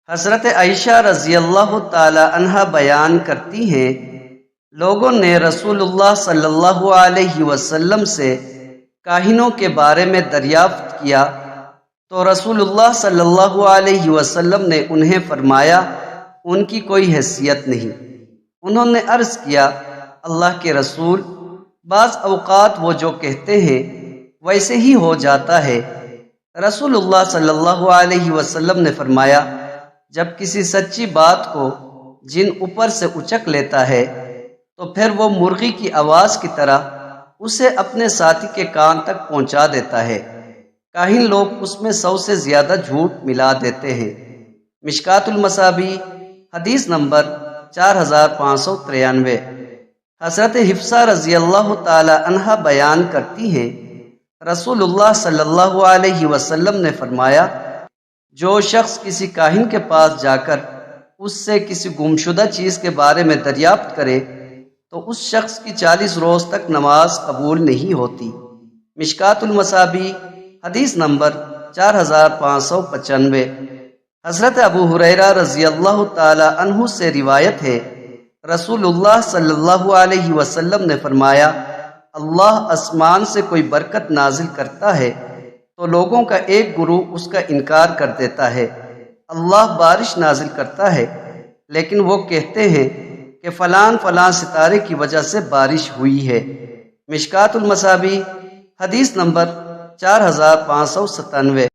حضرت عائشہ رضی اللہ تعالی عنہا بیان کرتی ہیں، لوگوں نے رسول اللہ صلی اللہ علیہ وسلم سے کاہنوں کے بارے میں دریافت کیا تو رسول اللہ صلی اللہ علیہ وسلم نے انہیں فرمایا ان کی کوئی حیثیت نہیں۔ انہوں نے عرض کیا، اللہ کے رسول، بعض اوقات وہ جو کہتے ہیں ویسے ہی ہو جاتا ہے۔ رسول اللہ صلی اللہ علیہ وسلم نے فرمایا، جب کسی سچی بات کو جن اوپر سے اچک لیتا ہے تو پھر وہ مرغی کی آواز کی طرح اسے اپنے ساتھی کے کان تک پہنچا دیتا ہے۔ کاہن لوگ اس میں 100 سے زیادہ جھوٹ ملا دیتے ہیں۔ مشکات المصابیح حدیث نمبر 4593۔ حضرت حفصہ رضی اللہ تعالی عنہا بیان کرتی ہیں، رسول اللہ صلی اللہ علیہ وسلم نے فرمایا، جو شخص کسی کاہن کے پاس جا کر اس سے کسی گمشدہ چیز کے بارے میں دریافت کرے تو اس شخص کی 40 روز تک نماز قبول نہیں ہوتی۔ مشکات المصابیح حدیث نمبر 4595۔ حضرت ابو ہریرہ رضی اللہ تعالی عنہ سے روایت ہے، رسول اللہ صلی اللہ علیہ وسلم نے فرمایا، اللہ آسمان سے کوئی برکت نازل کرتا ہے تو لوگوں کا ایک گروہ اس کا انکار کر دیتا ہے۔ اللہ بارش نازل کرتا ہے لیکن وہ کہتے ہیں کہ فلاں ستارے کی وجہ سے بارش ہوئی ہے۔ مشکات المصابیح حدیث نمبر 4597۔